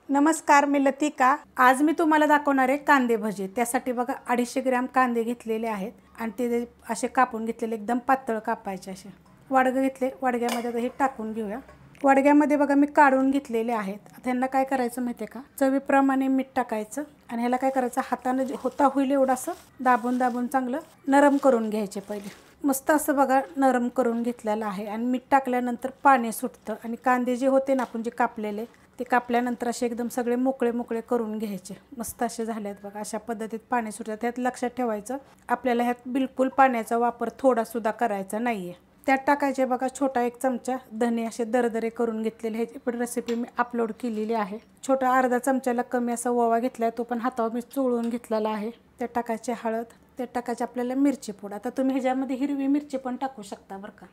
नमस्कार, मी लतिका। आज मी तुम्हाला दाखवणार आहे कांदे भजी। त्यासाठी बघा 250 ग्रॅम कांदे घेतलेले आहेत आणि ते असे कापून घेतलेले, एकदम पातळ कापायचे असे। वाडगे घेतले, वाडग्यामध्ये हे टाकून घेऊया। वाडग्यामध्ये बघा मी काढून घेतलेले आहेत। आता ह्यांना काय करायचं माहिती आहे का, चवीप्रमाणे मीठ टाकायचं आणि ह्याला काय करायचं, हाताने जे होता होईल एवढं असं दाबून दाबून चांगलं नरम करून घ्यायचे। पहिले मस्त असं बघा नरम करून घेतलेलं आहे आणि मीठ टाकल्यानंतर पाणी सुटतं आणि कांदे जे होते ना आपण जे कापलेले, ते कापल्यानंतर असे एकदम सगळे मोकळे मोकळे करून घ्यायचे। मस्त असे झालेत बघा, अशा पद्धतीत पाणी सुटतं। त्यात लक्षात ठेवायचं, आपल्याला ह्यात बिलकुल पाण्याचा वापर थोडा सुद्धा करायचा नाहीये। त्यात टाकायचे बघा छोटा 1 चमचा धने असे दरदरे करून घेतलेले। ह्याची पण रेसिपी मी अपलोड केलेली आहे। छोटा अर्धा चमचाला कमी असा ओवा घेतलाय, तो पण हातावर मी चोळून घेतलेला आहे। त्यात टाकायचे हळद, त्यात टाकायचे आपल्याला मिरची पूड। आता तुम्ही ह्याच्यामध्ये हिरवी मिरची पण टाकू शकता बरं का,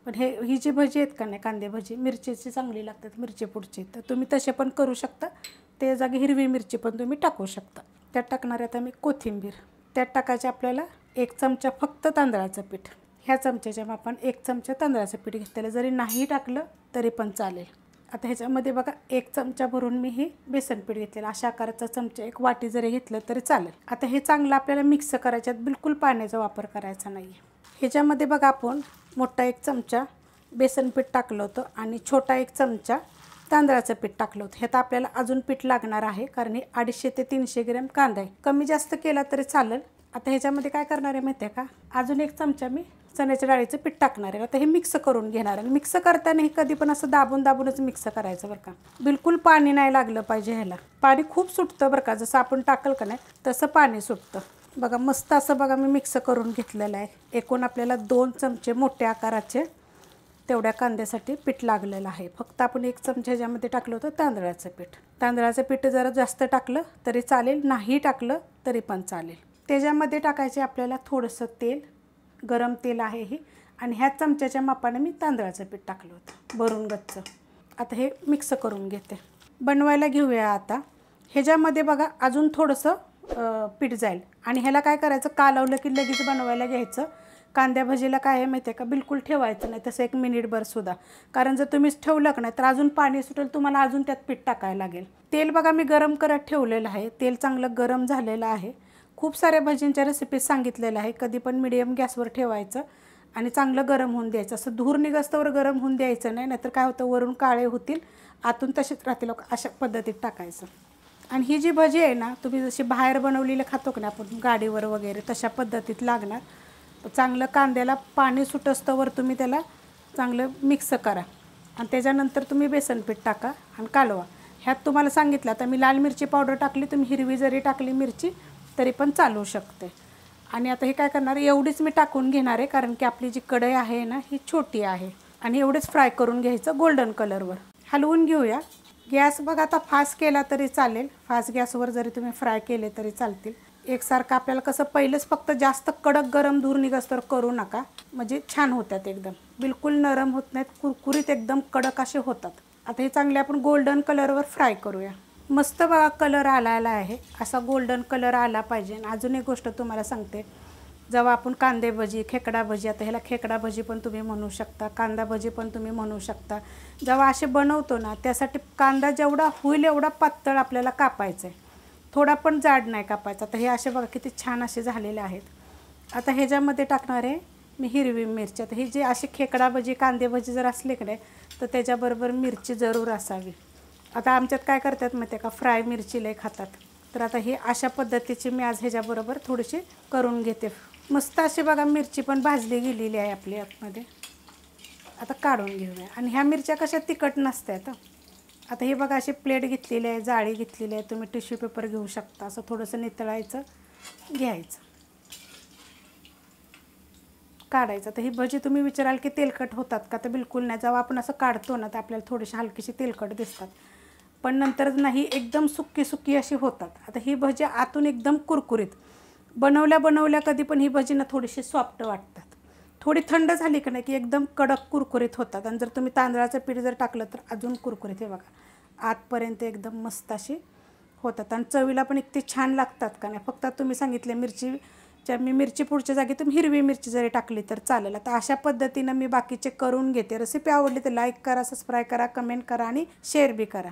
पण ही जी भजी आहेत का नाही, कांदे भजी मिरचीची चांगली लागतात, मिरची पुडची, तर तुम्ही तसे पण करू शकता। ते जागी हिरवी मिरची पण तुम्ही टाकू शकता। त्यात टाकणार आता मी कोथिंबीर। त्यात टाकायचे आपल्याला 1 चमचा फक्त तांदळाचं पीठ। ह्या चमच्याच्या मापाने 1 चमचा तांदळाचं पीठ घेतलेलं, जरी नाही टाकलं तरी पण चालेल। आता ह्याच्यामध्ये बघा 1 चमचा भरून मी हे बेसन पीठ घेतलेलं, अशा आकाराचा चमचा 1 वाटी जरी घेतलं तरी चालेल। आता हे चांगलं आपल्याला मिक्स करायच्यात, बिलकुल पाण्याचा वापर करायचा नाही। ह्याच्यामध्ये बघा आपण मोठा 1 चमचा बेसन पीठ टाकलं होतं आणि छोटा 1 चमचा तांदळाचं पीठ टाकलं होतं। ह्यात आपल्याला अजून पीठ लागणार आहे, कारण हे 250 ते 300 ग्रॅम कांदा आहे। कमी जास्त केला तरी चालेल। आता ह्याच्यामध्ये काय करणार आहे माहिती आहे का, अजून 1 चमचा मी चण्याच्या डाळीचं पीठ टाकणार आहे। आता हे मिक्स करून घेणार आहे। मिक्स करताना हे कधी पण असं दाबून दाबूनच मिक्स करायचं बरं का, बिलकुल पाणी नाही लागलं पाहिजे ह्याला। पाणी खूप सुटतं बरं का, जसं आपण टाकल का नाही तसं पाणी सुटतं बघा। मस्त असं बघा मी मिक्स करून घेतलेलं आहे। एकूण आपल्याला 2 चमचे मोठ्या आकाराचे तेवढ्या कांद्यासाठी पीठ लागलेलं आहे। फक्त आपण 1 चमचा ह्याच्यामध्ये टाकलं होतं तांदळाचं पीठ। तांदळाचं पीठ जरा जास्त टाकलं तरी चालेल, नाही टाकलं तरी पण चालेल। त्याच्यामध्ये टाकायचे आपल्याला थोडंसं तेल, गरम तेल आहे हे, आणि ह्या चमच्याच्या मापाने मी तांदळाचं पीठ टाकलं होतं भरून गच्च। आता हे मिक्स करून घेते, बनवायला घेऊया। आता ह्याच्यामध्ये बघा अजून थोडंसं पीठ जाईल आणि ह्याला काय करायचं, कालवलं की लगेच बनवायला घ्यायचं। कांद्या भजीला काय आहे माहिती आहे का, बिलकुल ठेवायचं नाही तसं 1 मिनिटभर सुद्धा, कारण जर तुम्हीच ठेवलं का नाही तर अजून पाणी सुटेल, तुम्हाला अजून त्यात पीठ टाकायला लागेल। तेल बघा मी गरम करत ठेवलेलं आहे, तेल चांगलं गरम झालेलं आहे। खूप साऱ्या भजींच्या रेसिपीज सांगितलेल्या आहे, कधी पण मिडियम गॅसवर ठेवायचं आणि चांगलं गरम होऊन द्यायचं। असं धूर निघस्तवर गरम होऊन द्यायचं नाही, नाहीतर काय होतं वरून काळे होतील, आतून तसेच राहतील। अशा पद्धतीत टाकायचं। आणि ही जी भजी आहे ना, तुम्ही जशी बाहेर बनवलेलं खातो का ना आपण गाडीवर वगैरे, तशा पद्धतीत लागणार। चांगलं कांद्याला पाणी सुटस्तवर तुम्ही त्याला चांगलं मिक्स करा आणि त्याच्यानंतर तुम्ही बेसन पीठ टाका आणि कालवा। ह्यात तुम्हाला सांगितलं, आता मी लाल मिरची पावडर टाकली, तुम्ही हिरवी जरी टाकली मिरची तरी पण चालू शकते। आणि आता हे काय करणार, एवढीच मी टाकून घेणार आहे, कारण की आपली जी कढई आहे ना ही छोटी आहे आणि एवढेच फ्राय करून घ्यायचं गोल्डन कलरवर। हलवून घेऊया। गॅस बघा आता फास्ट केला तरी चालेल, फास्ट गॅसवर जरी तुम्ही फ्राय केले तरी चालतील। एकसारखं आपल्याला कसं पहिलेच फक्त जास्त कडक गरम धूर निघस्तवर करू नका, म्हणजे छान होतात एकदम, बिलकुल नरम होत नाहीत, कुरकुरीत एकदम कडक असे होतात। आता हे चांगले आपण गोल्डन कलरवर फ्राय करूया। मस्त बघा कलर आलेला आहे, असा गोल्डन कलर आला पाहिजे। अजून एक गोष्ट तुम्हाला सांगते, जेव्हा आपण कांदे भजी, खेकडा भजी, आता ह्याला खेकडा भजी पण तुम्ही म्हणू शकता, कांदा भजी पण तुम्ही म्हणू शकता, जेव्हा असे बनवतो ना त्यासाठी कांदा जेवढा होईल एवढा पातळ आपल्याला कापायचा आहे, थोडा पण जाड नाही कापायचा। तर हे असे बघा किती छान असे झालेले आहेत। आता ह्याच्यामध्ये टाकणार आहे मी हिरवी मिरची। आता ही जी अशी खेकडा भजी, कांदे भजी जर असले की नाही तर त्याच्याबरोबर मिरची जरूर असावी। आता आमच्यात काय करतात माहिती आहे का, फ्राय मिरची लय खातात, तर आता ही अशा पद्धतीची मी आज ह्याच्याबरोबर थोडीशी करून घेते। मस्त अशी बघा मिरची पण भाजली गेलेली आहे आपली आतमध्ये। आता काढून घेऊया। आणि ह्या मिरच्या कशा तिखट नसतात। आता हे बघा अशी प्लेट घेतलेली आहे, जाळी घेतलेली आहे, तुम्ही टिश्यू पेपर घेऊ शकता। असं थोडंसं नितळायचं, घ्यायचं, काढायचं। तर ही भजी तुम्ही विचाराल की तेलकट होतात का, तर बिलकुल नाही। जेव्हा आपण असं काढतो ना तर आपल्याला थोडीशी हलकीशी तेलकट दिसतात, पण नंतर नाही एकदम सुक्की सुक्की अशी होतात। आता ही भजी आतून एकदम कुरकुरीत, बनवल्या बनवल्या कधी पण ही भजी ना थोडीशी सॉफ्ट वाटतात। थोडी थंड झाली की नाही की एकदम कडक कुरकुरीत होतात। आणि जर तुम्ही तांदळाचं पीठ जर टाकलं तर अजून कुरकुरीत, हे बघा आतपर्यंत एकदम मस्त अशी होतात आणि चवीला पण इतकी छान लागतात का नाही। फक्त तुम्ही सांगितले मी मिरची पुढच्या जागी तुम्ही हिरवी मिरची जरी टाकली तर चालेल। आता अशा पद्धतीनं मी बाकीचे करून घेते। रेसिपी आवडली तर लाईक करा, सबस्क्राईब करा, कमेंट करा आणि शेअर बी करा।